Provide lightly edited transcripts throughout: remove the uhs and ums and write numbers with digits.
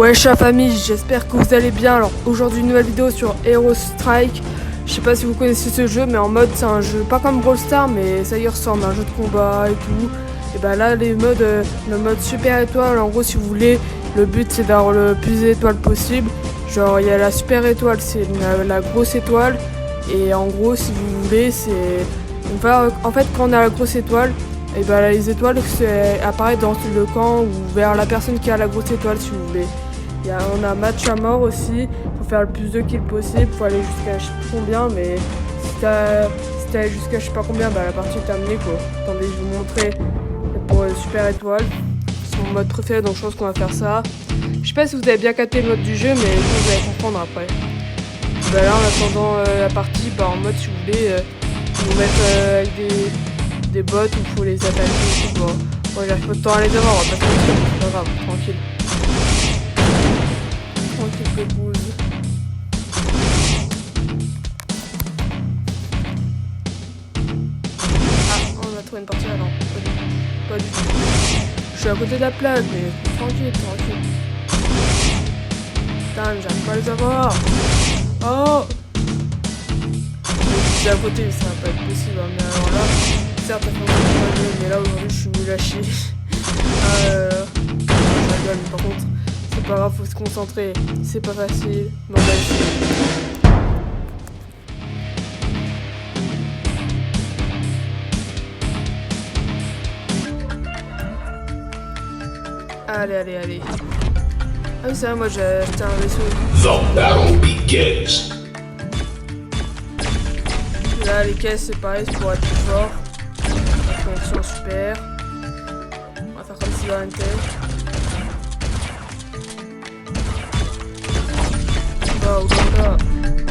Wesh la famille, j'espère que vous allez bien. Alors aujourd'hui une nouvelle vidéo sur Hero Strike. Je sais pas si vous connaissez ce jeu, mais en mode c'est un jeu pas comme Brawl Stars, mais ça y ressemble, un jeu de combat et tout. Et bah là le mode super étoile, en gros si vous voulez, le but c'est d'avoir le plus d'étoiles possible. Genre il y a la super étoile, c'est la grosse étoile. Et en gros si vous voulez, en fait quand on a la grosse étoile, et bah les étoiles apparaissent dans le camp ou vers la personne qui a la grosse étoile si vous voulez. On a match à mort aussi, faut faire le plus de kills possible, faut aller jusqu'à je sais plus combien, mais si t'as jusqu'à je sais pas combien, bah la partie est terminée quoi. Attendez, je vais vous montrer pour super étoile. C'est mon mode préféré, donc je pense qu'on va faire ça. Je sais pas si vous avez bien capté le mode du jeu, mais vous allez comprendre après. Bah là en attendant la partie, bah en mode si vous voulez, vous mettre avec des bots où il faut les attaquer et tout. Bon, j'arrive pas de temps à les avoir, on va pas se mentir, c'est pas grave, tranquille. Tranquille pépouze. Ah, on a trouvé une partie là, non, pas du tout. Je suis à côté de la plaque, mais tranquille. Putain, j'arrive pas à les avoir. Oh! Je suis à côté, mais ça va pas être possible, hein. Mais alors là, certes, ça fait longtemps que je joue, mais là aujourd'hui je suis nul à chier. Je rigole, mais par contre, c'est pas grave, faut se concentrer. C'est pas facile, mais on va essayer. Allez. Ah oui, c'est vrai, moi j'ai acheté un vaisseau. The battle begins. Là, les caisses, c'est pareil, c'est pour être plus fort. La connexion super. On va faire comme si rien n'était. Oula.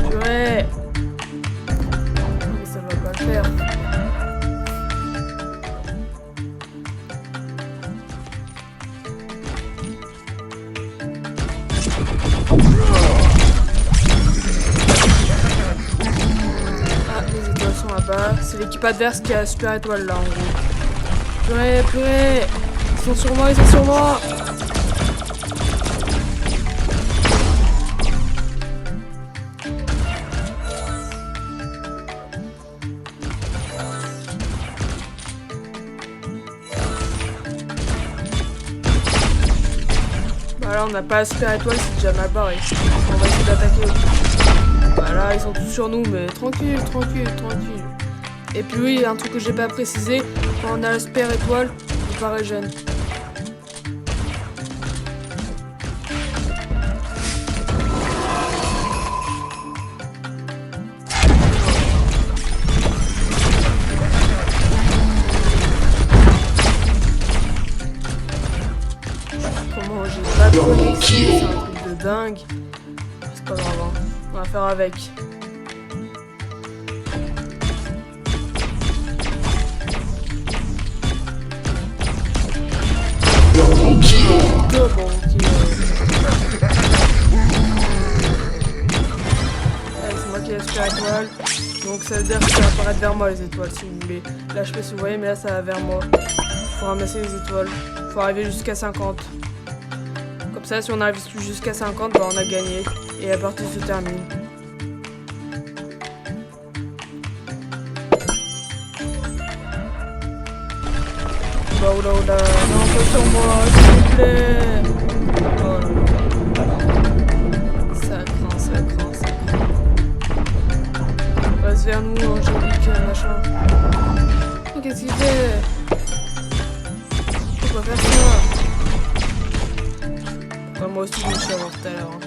Purée. Mais ça va pas le faire. Là-bas, c'est l'équipe adverse qui a la super étoile là en gros. Purée. Ils sont sur moi. Bah là on n'a pas la super étoile, c'est déjà mal barré. On va essayer d'attaquer. Voilà, ils sont tous sur nous, mais tranquille. Et puis oui, un truc que j'ai pas précisé, quand on a la super étoile, on pas régène. Comment j'ai pas de connexion, c'est un truc de dingue. C'est pas grave, hein. On va faire avec. C'est moi qui ai la super étoile. Donc ça veut dire que ça va apparaître vers moi les étoiles si vous voulez. Là je sais pas si vous voyez mais là ça va vers moi. Faut ramasser les étoiles. Faut arriver jusqu'à 50. Comme ça si on arrive jusqu'à 50, bah on a gagné. Et la partie se termine. Bah oula, non pas sur moi, s'il vous plaît. Oh là. Ça craint. Passe vers nous, Angélique, machin. Oh, qu'est-ce qu'il fait? Faut pas faire ça. Bah, moi aussi je me suis avant tout à l'heure.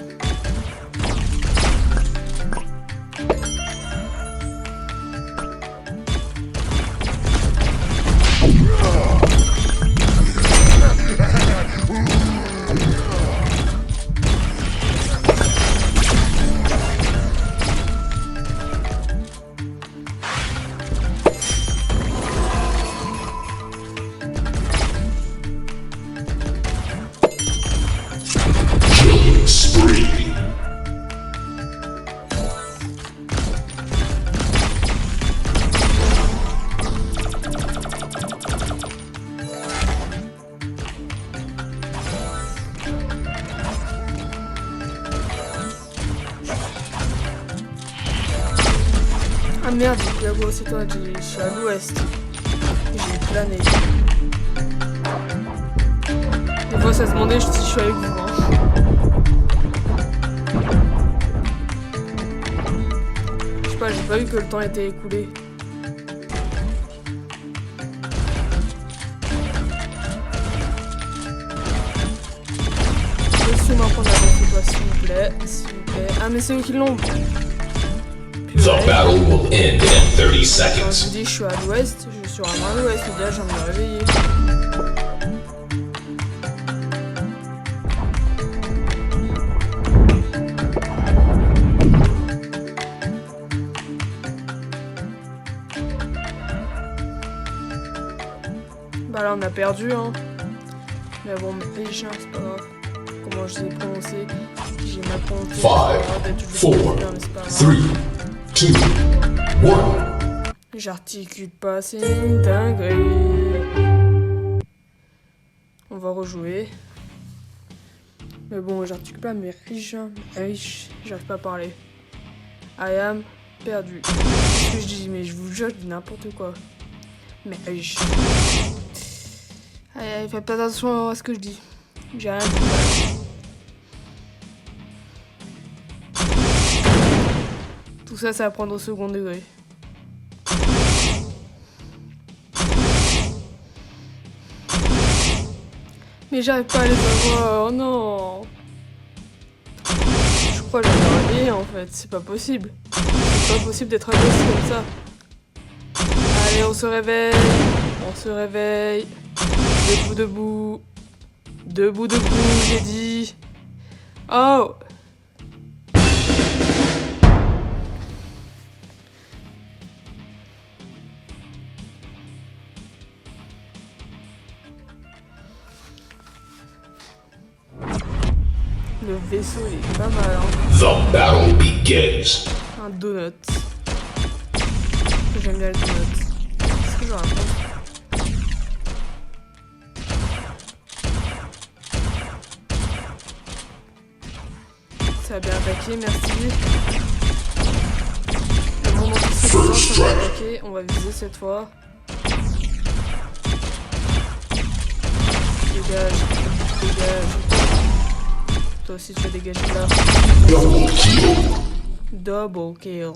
Spree. Ah merde, Diago, c'est toi, je suis à l'ouest. J'ai plané. Des fois, ça se demandait si je suis avec vous. Hein. Je sais pas, j'ai pas vu que le temps était écoulé. Laissez-moi prendre la bête, toi, s'il vous plaît. S'il vous plaît. Ah, mais c'est eux qui l'ont. The battle will end in 30 Quand je seconds. vous dis je suis à l'ouest, je suis vraiment à l'ouest, déjà je viens de me réveiller. Bah là on a perdu hein. Mais bon, les chiens c'est pas grave. Comment je les ai prononcés? J'ai mal prononcé. 5, 4, 3, 2, 1. J'articule pas, c'est une dinguerie. On va rejouer. Mais bon, j'articule pas, mais riche, j'arrive pas à parler. I am perdu. Qu'est-ce que je dis? Mais je vous jure, je dis n'importe quoi. Mais riche. Allez, faites pas attention à ce que je dis. J'ai rien dit. Tout ça, ça va prendre au second degré. Mais j'arrive pas à les avoir, oh non. Je crois que je vais me réveiller en fait, c'est pas possible. C'est pas possible d'être agressif comme ça. Allez, on se réveille. On se réveille. Debout, debout. Debout, debout, j'ai dit. Oh! Le vaisseau il est pas mal hein. The battle begins. Un donut. J'aime bien le donut. Qu'est-ce que je raconte? Ça a bien attaqué, merci. Le monde entier s'est attaqué. On va viser cette fois. Dégage, dégage. Toi aussi tu vas dégager là. Double kill. Double kill.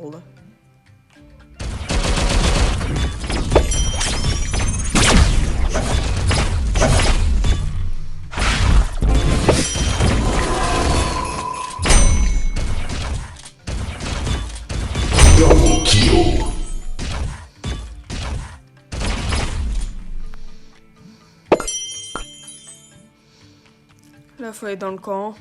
Double kill. Là faut aller dans le camp.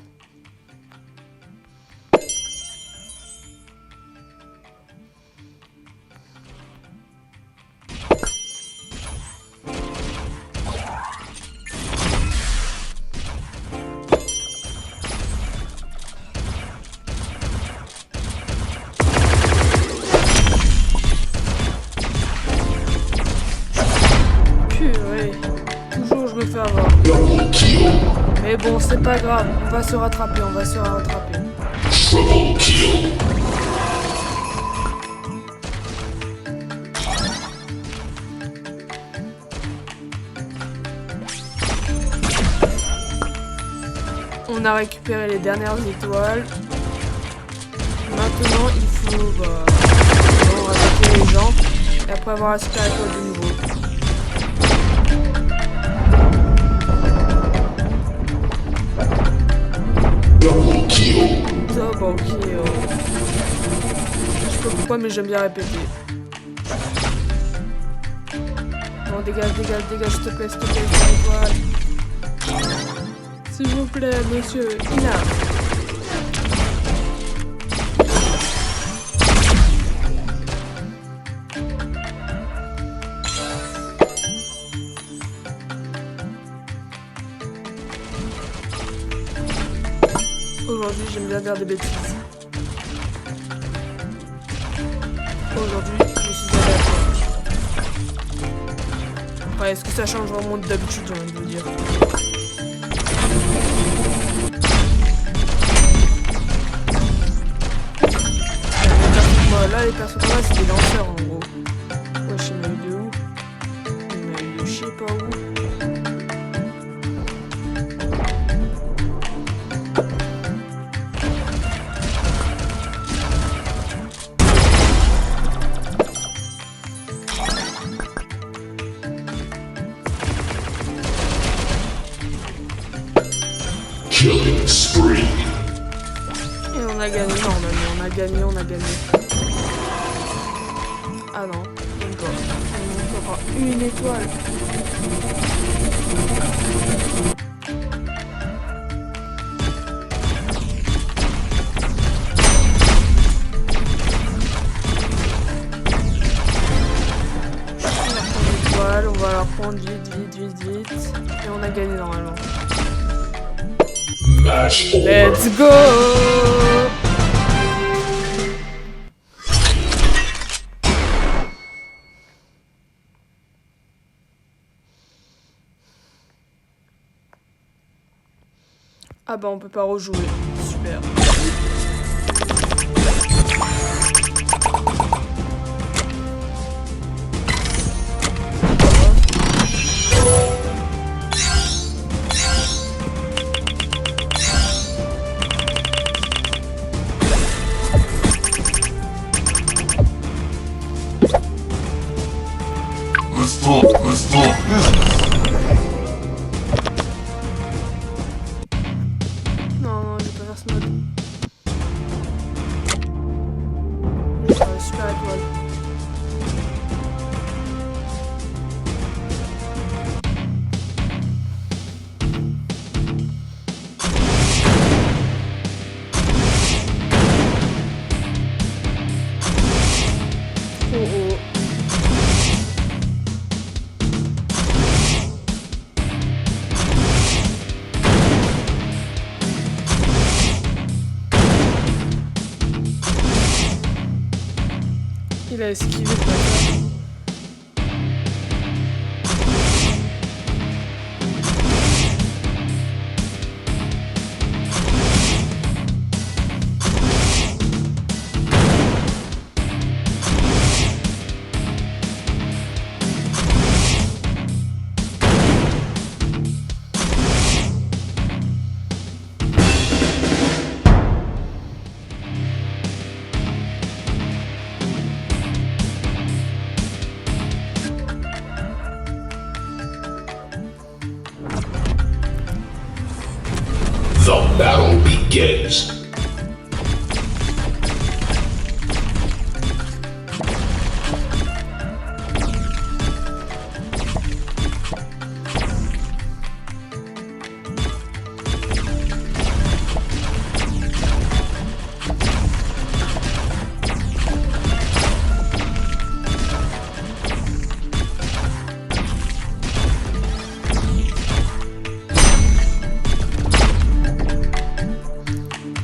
Purée, toujours je me fais avoir. Double kill. Mais bon, c'est pas grave, on va se rattraper, on va se rattraper. Triple kill. On a récupéré les dernières étoiles. Maintenant, il faut attaquer les gens et après avoir la super étoile de nouveau. Double kill. Double kill. Je sais pas pourquoi, mais j'aime bien répéter. Non, dégage, dégage, dégage, s'il te plaît, super étoile. S'il vous plaît, monsieur, enough. Aujourd'hui, j'aime bien faire des bêtises. Aujourd'hui, je suis aléatoire. Ouais, est-ce que ça change vraiment d'habitude, j'ai envie de vous dire. Moi, là, là, les persos qu'on a, c'est des lanceurs en gros. Wesh, il m'a eu de où? Il m'a eu de je sais pas où. Killing spree. Et on a gagné normalement, on a gagné. Ah non, même pas. On aura une étoile. On va la prendre vite. Et on a gagné normalement. Match over. Let's go! Ah bah on peut pas rejouer. Super. Let's talk business. Non, je vais pas faire ce mode. Je vais faire la super étoile. Oh. Il a esquivé le bâtard. The battle begins.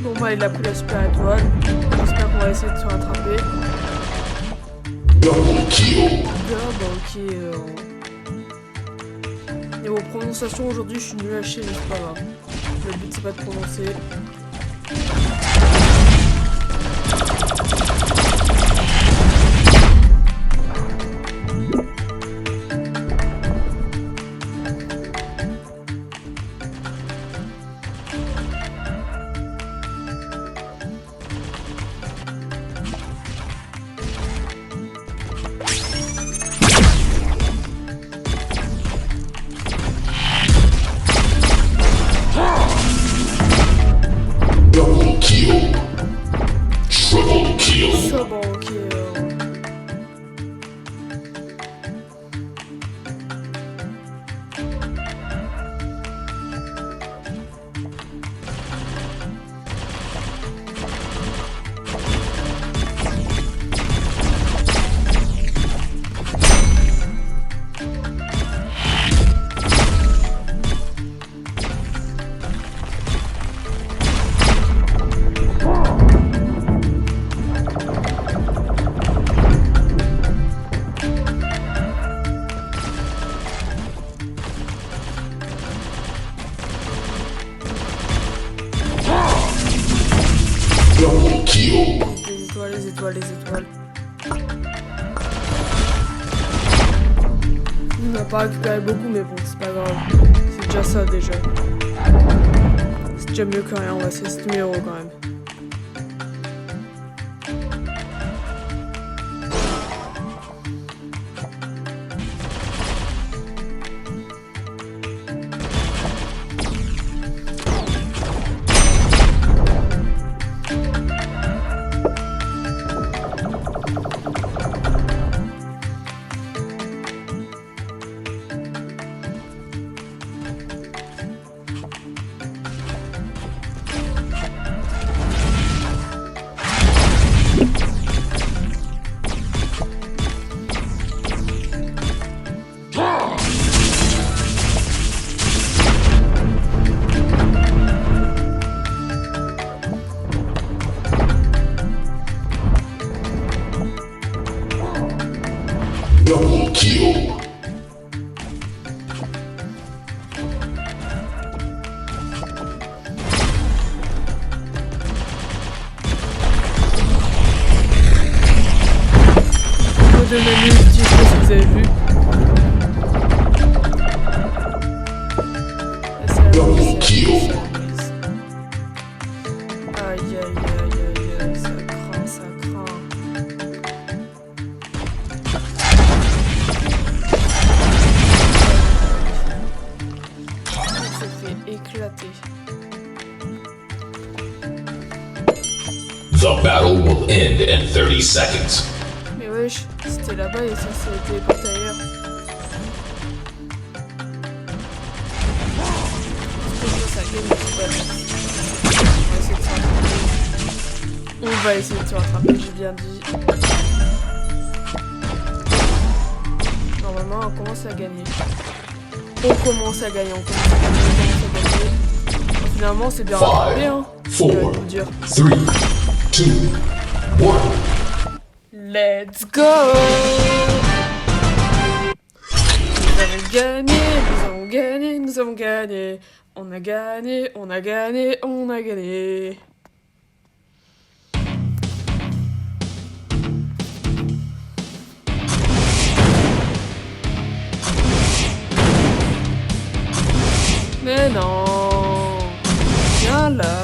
Bon bah il a pris la super étoile. J'espère qu'on va essayer de se rattraper. Double kill. Ok. Niveau prononciation aujourd'hui je suis nul à chier mais c'est pas grave. Le but c'est pas de prononcer. On n'a pas récupéré beaucoup, mais bon, c'est pas grave. C'est déjà ça, déjà. C'est déjà mieux que rien, on va s'estimer heureux quand même. Double kill. De menu, je sais pas si vous avez vu. Double kill. Aïe aïe aïe aïe aïe, ça craint, ça craint. On s'est fait éclater. The battle will end in 30 seconds. Mais wesh, c'était là-bas et ça s'est téléporté ailleurs. Ça gagne. On va essayer de se rattraper, j'ai bien dit. Normalement, on commence à gagner. On commence à gagner. Finalement, c'est bien rattrapé, hein. 4, 3, 2, 1. Let's go! Nous avons gagné, nous avons gagné, nous avons gagné. On a gagné, on a gagné, on a gagné. Mais non, viens là.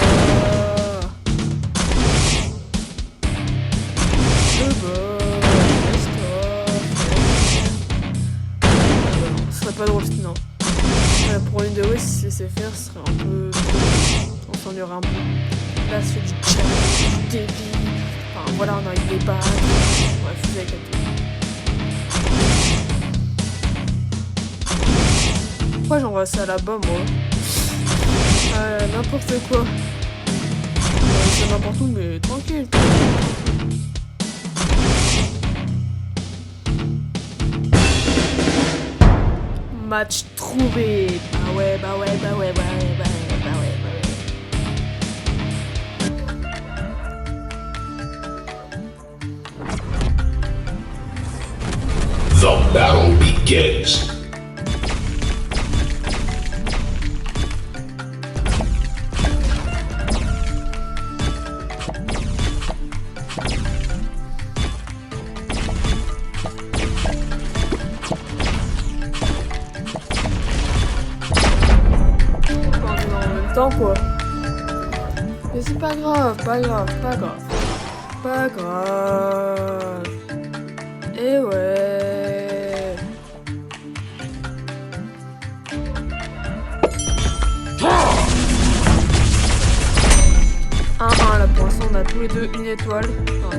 Ce serait pas drôle sinon. Pour une de eux, si c'est faire, ce serait un peu. On s'ennuierait un peu. Là, c'est du challenge, du défi. Enfin voilà, on arrive des balles. Bref, vous avez capté. Pourquoi j'envoie ça là-bas, moi? N'importe quoi. C'est n'importe où, mais tranquille. Match trouvé. Bah ouais. The battle begins. Quoi. Mais c'est pas grave. Et ouais. 1-1 là pour l'instant on a tous les deux une étoile. Enfin,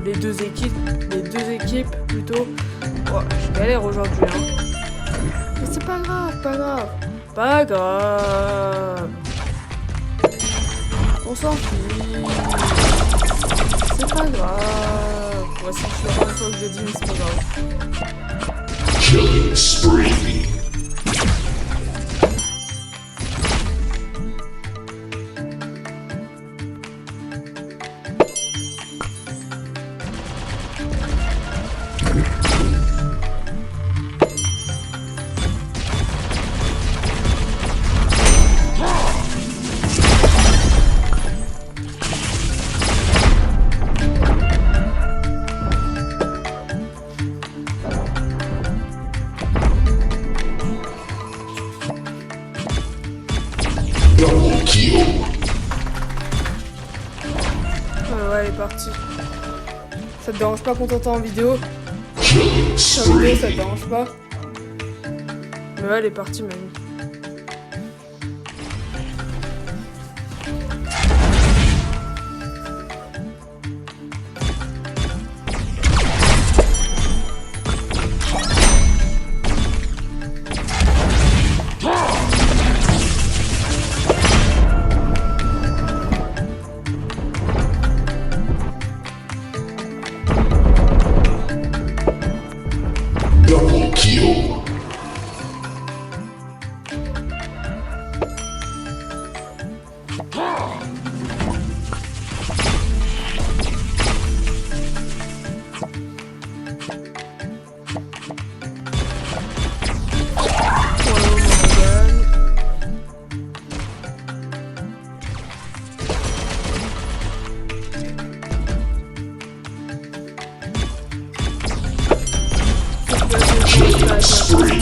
les deux équipes plutôt. Oh, je galère aujourd'hui hein. Mais c'est pas grave. Pas grave. On s'en fiche. C'est pas grave. Voici la première fois que je dis, mais c'est pas grave. Killing spree. te dérange pas qu'on t'entend en vidéo. Killing En vidéo, ça te spree. dérange pas. Mais ouais, elle est partie, mamie. Double kill. Killing spree.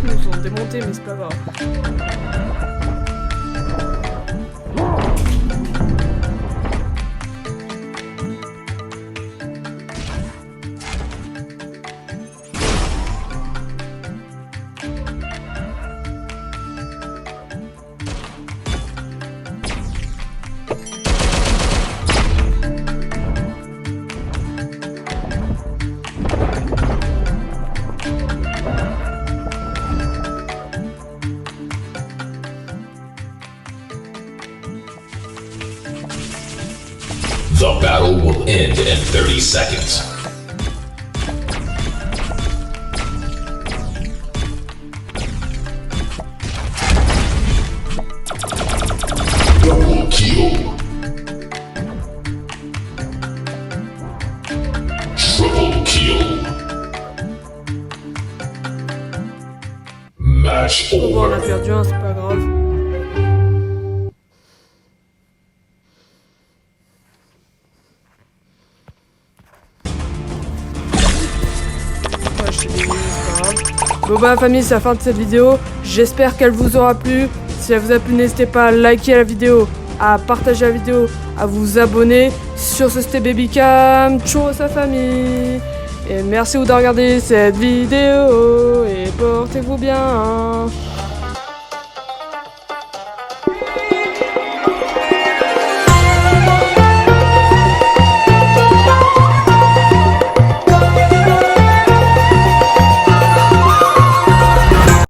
Ils nous ont démonté, mais c'est pas grave. The battle will end in 30 seconds. Double kill. Triple kill. Match Bon, on a over. perdu un, c'est pas grave. Ouais, je suis désolé, c'est pas grave. Bon bah famille, c'est la fin de cette vidéo. J'espère qu'elle vous aura plu. Si elle vous a plu, n'hésitez pas à liker la vidéo, à partager la vidéo, à vous abonner. Sur ce, c'était Babycam. Ciao sa famille. Et merci d'avoir regardé cette vidéo. Et portez-vous bien.